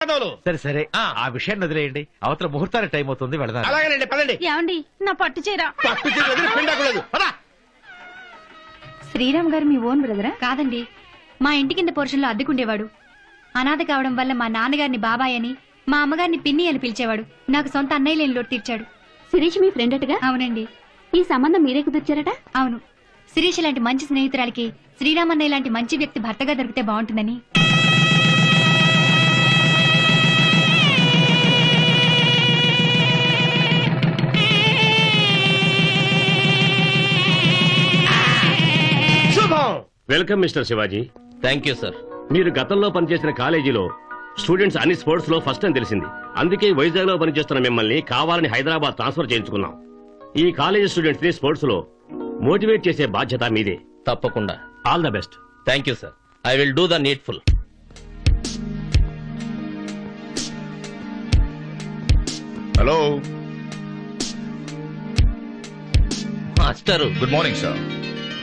సరే సరే ఆ విషయాన్ని వదిలేయండి. అవతల ముహూర్తానికి టైం అవుతుంది, వెళదాం. అలాగేనండి, పదండి. ఏమండి నా పట్టు చీర. పట్టు చీర వదిలి పిండాకులేదు. పద. శ్రీరామ్ గారు మీ ఓన్ బ్రదరా? కాదండి, మా ఇంటి కింద పోర్షన్లో అద్దెకుండేవాడు. అనాథ కావడం వల్ల మా నాన్నగారిని బాబాయ్ అని, మా అమ్మగారిని పిన్ని అని పిలిచేవాడు. నాకు సొంత అన్నయ్య లేని లోటు తీర్చాడు. శిరీష్ మీ ఫ్రెండ్ అటగా? అవునండి. ఈ సంబంధం మీరే కుదిర్చారట? అవును. శిరీష్ లాంటి మంచి స్నేహితురాలకి శ్రీరామ్ అన్నయ్య లాంటి మంచి వ్యక్తి భర్తగా దొరికితే బాగుంటుందని. Welcome mister Shivaji. Thank you sir. మీరు గతంలో పనిచేసిన కాలేజీలో స్టూడెంట్స్ అన్ని స్పోర్ట్స్ లో ఫస్ట్ అని తెలిసింది. అందుకే వైజాగ్ లో పనిచేస్తున్న మిమ్మల్ని కావాలని హైదరాబాద్ ట్రాన్స్ఫర్ చేయించుకున్నాం. ఈ కాలేజీ స్టూడెంట్స్ ని స్పోర్ట్స్ లో మోటివేట్ చేసే బాధ్యత మీదే. తప్పకుండా. All the best. Thank you sir. I will do the needful. Hello, master. Good morning sir.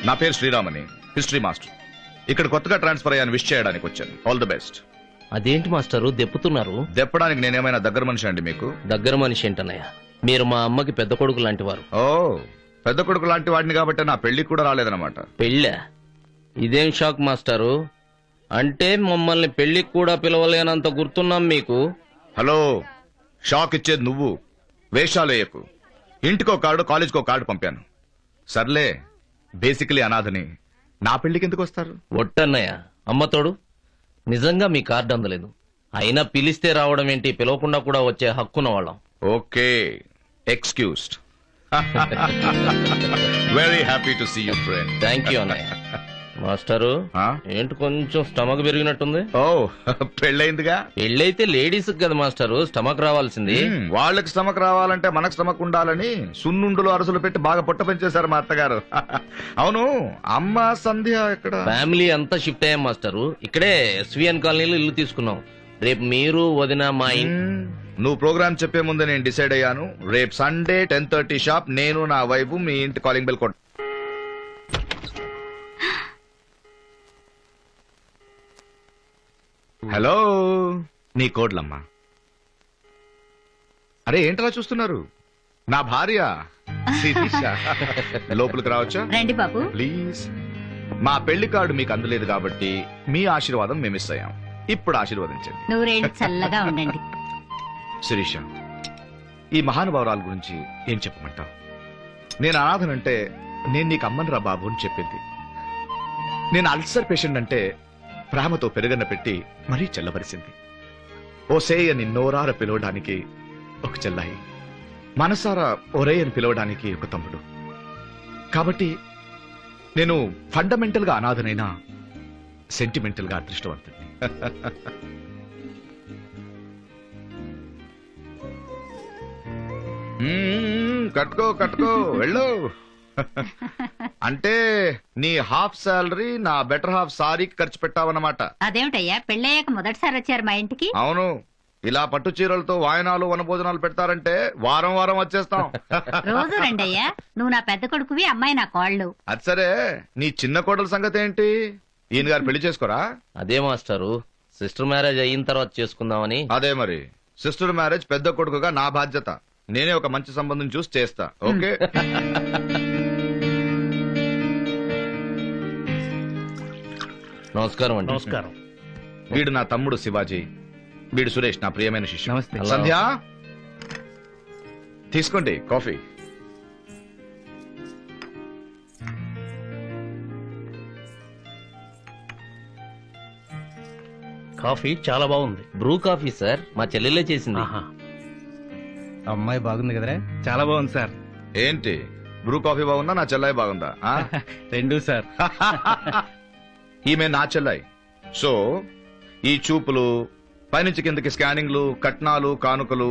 నా పేరు శ్రీరామని, హిస్టరీ మాస్టర్. ఇక్కడ కొత్తగా ట్రాన్స్ఫర్ అయ్యాను, విష్ చేయడానికి వచ్చాను. All the best. అదేంటి మాస్టరు దెప్పుతున్నారు? దెప్పడానికి నేనేమైనా దగ్గర మనిషి అండి మీకు? దగ్గర మనిషి ఏంటన్నయ్య, మీరు మా అమ్మకి పెద్ద కొడుకు లాంటి వారు. ఓ, పెద్ద కొడుకు లాంటి వాడిని కాబట్టి నా పెళ్లికి కూడా రాలేదన్నమాట. పెళ్ళా? ఇదేం షాక్ మాస్టారు. అంటే మమ్మల్ని పెళ్లికి కూడా పిలవలేనంత గుర్తున్నాం మీకు. హలో, షాక్ ఇచ్చేది నువ్వు. వేషాలు వేయకు. ఇంటికో కార్డు, కాలేజ్కో కార్డు పంపాను. సర్లే, బేసికలీ అనాథని. నా పెళ్లికి ఎందుకు వస్తారు? ఒట్టన్నయ్య, అమ్మతోడు. నిజంగా మీ కార్డు అందలేదు. అయినా పిలిస్తే రావడం ఏంటి, పిలవకుండా కూడా వచ్చే హక్కున్న వాళ్ళం. Okay, excused. Very happy to see you friend. Thank you అన్నయ్య. మాస్టరు, ఏంటి కొంచెం స్టమక్ పెరిగినట్టుంది? ఓ, పెళ్ళయిందిగా. పెళ్ళైతే లేడీస్ కదా మాస్టరు స్టమక్ రావాల్సింది. వాళ్ళకి స్టమక్ రావాలంటే మనకు స్టమక్ ఉండాలని సున్నుండులు అరసులు పెట్టి బాగా పొట్ట పెంచేశారు మా అత్తగారు. అవును, అమ్మ సంధ్య ఎక్కడ? ఫ్యామిలీ అంతా షిఫ్ట్ అయ్యాం మాస్టరు. ఇక్కడే ఎస్విఎన్ కాలనీలో ఇల్లు తీసుకున్నాం. రేపు మీరు వదిన మా నువ్వు ప్రోగ్రామ్ చెప్పే ముందే నేను డిసైడ్ అయ్యాను. రేపు సండే 10:30 షాప్. నేను నా వైపు మీ ఇంటి కాలింగ్ బెల్ కొట్ట. హలో, నీ కోడ్లమ్మా. అరే ఏంటలా చూస్తున్నారు? నా భార్య శిరీష. లోపలికి రావచ్చా? రండి బాబు. ప్లీజ్. మా పెళ్లి కార్డు మీకు అందలేదు కాబట్టి మీ ఆశీర్వాదం మేము మిస్ అయ్యాం. ఇప్పుడు ఆశీర్వదించండి. నూరేళ్ళు చల్లగా ఉండండి. శిరీష, ఈ మహానుభావురాల గురించి ఏం చెప్పమంటావు? నేను అనాథనంటే నేను నీకు అమ్మను రా బాబు అని చెప్పింది. నేను అల్సర్ పేషెంట్ అంటే ప్రేమతో పెరుగన్న పెట్టి మరీ చల్లబరిసింది. ఓ సే అని నోరార పిలవడానికి ఒక చెల్లాయి, మనసారా ఒరే అని పిలవడానికి ఒక తమ్ముడు. కాబట్టి నేను ఫండమెంటల్ గా అనాథనైనా సెంటిమెంటల్ గా అదృష్టవంతుడిని. కట్టుకో కట్టుకో, వెళ్ళు. అంటే నీ హాఫ్ సాలరీ నా బెటర్ హాఫ్ సారీకి ఖర్చు పెట్టావన్నమాట. అదేమిటయ్యా, పెళ్ళయ్యాక మొదటిసారి వచ్చారు మా ఇంటికి? అవును, ఇలా పట్టు చీరలతో వాయనాలు వనభోజనాలు పెడతారంటే వారం వారం వచ్చేస్తాం. రోజు రండయ్యా. నువ్వు నా పెద్ద కొడుకువి, అమ్మాయి నా కోళ్ళు. అది సరే, నీ చిన్న కోడల సంగతి ఏంటి? ఈయన గారు పెళ్లి చేసుకోరా? అదే మాస్టారు, సిస్టర్ మ్యారేజ్ అయిన తర్వాత చేసుకుందామని. అదే మరి, సిస్టర్ మ్యారేజ్ పెద్ద కొడుకుగా నా బాధ్యత. నేనే ఒక మంచి సంబంధం చూసి చేస్తా. ఓకే. నమస్కారం అండి. నమస్కారం. వీడు నా తమ్ముడు శివాజీ. వీడు సురేష్, నా ప్రియమైన శిష్యుడు. నమస్తే. సంధ్య, తీసుకోండి కాఫీ. కాఫీ చాలా బాగుంది. బ్రూ కాఫీ సార్, మా చెల్లెలే చేసింది. అమ్మాయి బాగుంది కదరా? చాలా బాగుంది సార్. ఏంటి, బ్రూ కాఫీ బాగుందా నా చెల్లాయి బాగుందా? రెండు సార్. ఈమె నా చెల్లాయి. సో ఈ చూపులు, పైనుంచి కిందకి స్కానింగ్లు, కట్నాలు, కానుకలు.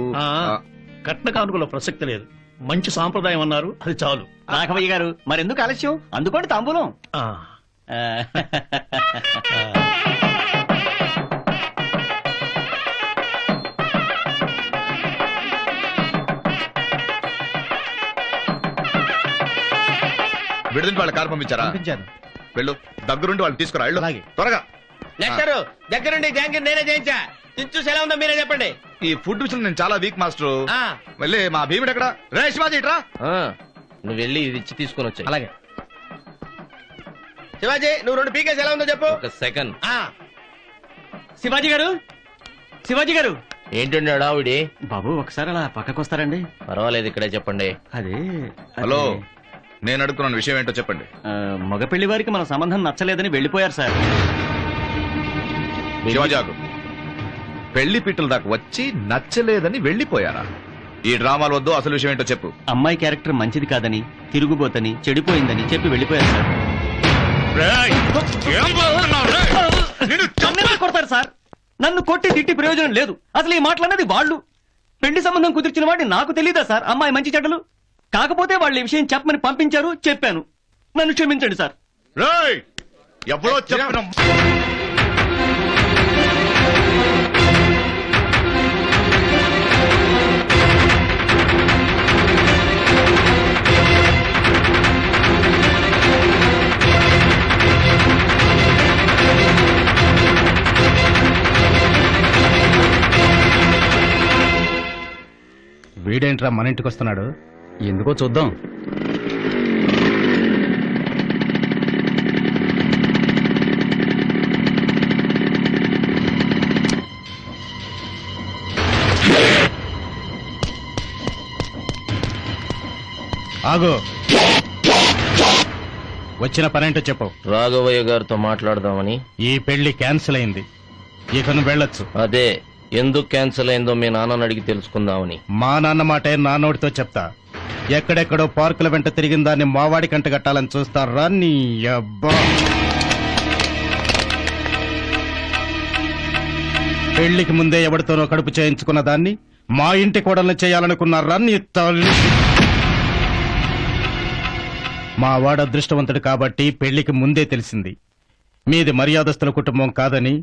కట్న కానుకలో ప్రసక్తి లేదు. మంచి సాంప్రదాయం అన్నారు, అది చాలు. రాఘవయ్య గారు, మరెందుకు ఆలస్యం? అందుకోండి తాంబూలం. విడుదల వాళ్ళ కారు పంపించారా? వెళ్ళు, దగ్గరుండి వాళ్ళు తీసుకురా. వెళ్ళు త్వరగా. లెక్కరు దగ్గరుండి జాంగిర్ నేనే చేయించా. చూసి ఎలా ఉందో మీరే చెప్పండి. ఈ ఫుడ్ విషయం నేను చాలా వీక్ మాస్టర్. ఆ, మళ్ళీ మా భీముడు ఎక్కడ? రే శివాజీ ఇట్రా. ఆ, నువ్వు వెళ్ళి ఇది ఇచ్చి తీసుకొని వచ్చాయి. అలాగే. శివాజీ నువ్వు 2 పీకేసి ఎలా ఉందో చెప్పు. ఒక సెకండ్. ఆ, శివాజీ గారు, శివాజీ గారు. ఏంటండి అడావిడి? బాబు ఒకసారి అలా పక్కకు వస్తారండి. పర్వాలేదు, ఇక్కడే చెప్పండి. అదే హలో, నేను అడుగుతున్నాను విషయం ఏంటో చెప్పండి. మగ పెళ్లి వారికి మన సంబంధం నచ్చలేదని వెళ్ళిపోయారు సార్. శివాజీ ఆగు. పెళ్లి పిట్టల దాకా వచ్చి నచ్చలేదని వెళ్ళిపోయారా? ఈ డ్రామాలు వద్దు, అసలు విషయం ఏంటో చెప్పు. అమ్మాయి క్యారెక్టర్ మంచిది కాదని, తిరుగుబోతని, చెడిపోయిందని చెప్పి వెళ్ళిపోయారు సార్. నన్నెందుకు కొడతారు సార్? నన్ను కొట్టి తిట్టి ప్రయోజనం లేదు. అసలు ఈ మాటలన్నది వాళ్ళు. పెళ్లి సంబంధం కుదిర్చిన వాడిని నాకు తెలీదా సార్ అమ్మాయి మంచి చెడ్డలు? కాకపోతే వాళ్ళు ఈ విషయం చెప్పమని పంపించారు, చెప్పాను. నన్ను క్షమించండి సార్. రేయ్, ఎవరో చెప్పిన వీడేంట్రా మన ఇంటికి వస్తున్నాడు? ఎందుకో చూద్దాం. ఆగు, వచ్చిన పనేంటో చెప్పు. రాఘవయ్య గారితో మాట్లాడదామని. ఈ పెళ్లి క్యాన్సిల్ అయింది, ఇక నువ్వు వెళ్ళొచ్చు. అదే, ఎందుకు క్యాన్సిల్ అయిందో మీ నాన్నని అడిగి తెలుసుకుందామని. మా నాన్న మాటే నా నోటితో చెప్తా. ఎక్కడెక్కడో పార్కుల వెంట తిరిగిన దాన్ని మావాడి కంట కట్టాలని చూస్తారా నీ అబ్బా? పెళ్లికి ముందే ఎవరితోనో కడుపు చేయించుకున్న దాన్ని మా ఇంటి కోడల్ని చేయాలనుకున్నారా నీ తల్లి? మా వాడు అదృష్టవంతుడు కాబట్టి పెళ్లికి ముందే తెలిసింది మీది మర్యాదస్తుల కుటుంబం కాదని.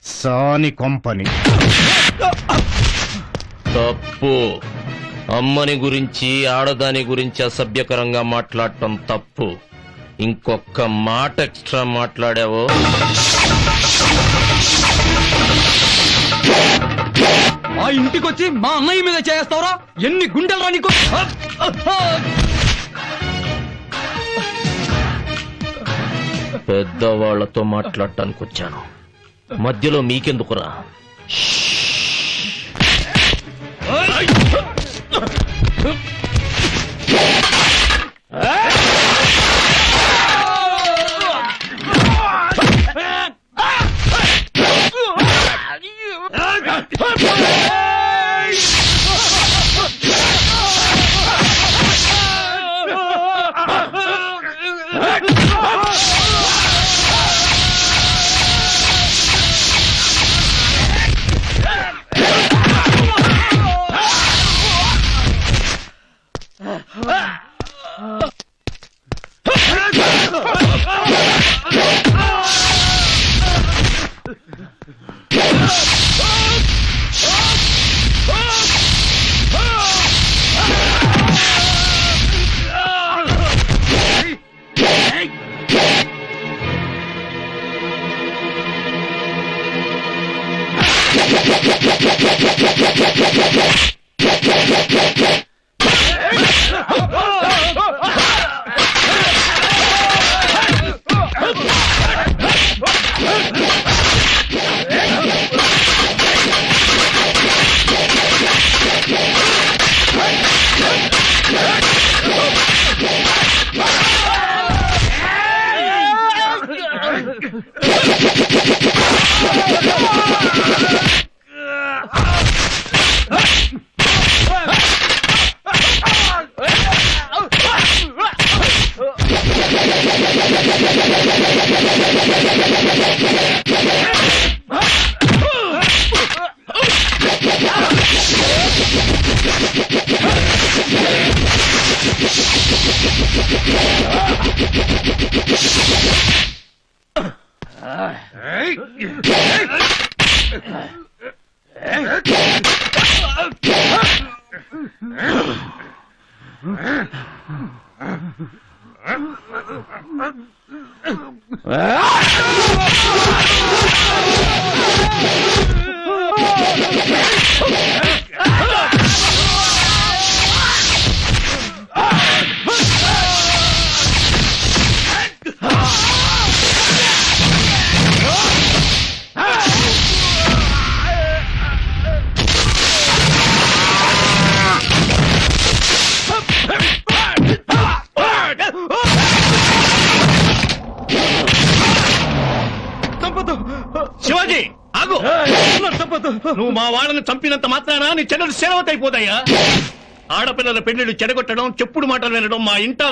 సాని కొంపని. తప్పు. అమ్మని గురించి, ఆడదాని గురించి అసభ్యకరంగా మాట్లాడటం తప్పు. ఇంకొక మాట ఎక్స్ట్రా మాట్లాడావో ఆ ఇంటికొచ్చి మా అన్నయ్య మీద చేస్తావురా? ఎన్ని గుండెలరా నీకు? పెద్దవాళ్లతో మాట్లాడటానికి వచ్చాను, మధ్యలో మీకెందుకురా? శివాజీ ఆగు. నువ్వు మా వాళ్ళని చంపినంత మాత్రాన నీ చెల్లెలు సేవతైపోతాయా? ఆడపిల్లల పెళ్లిళ్ళు చెడగొట్టడం, చెప్పుడు మాటలు వినడం మా ఇంట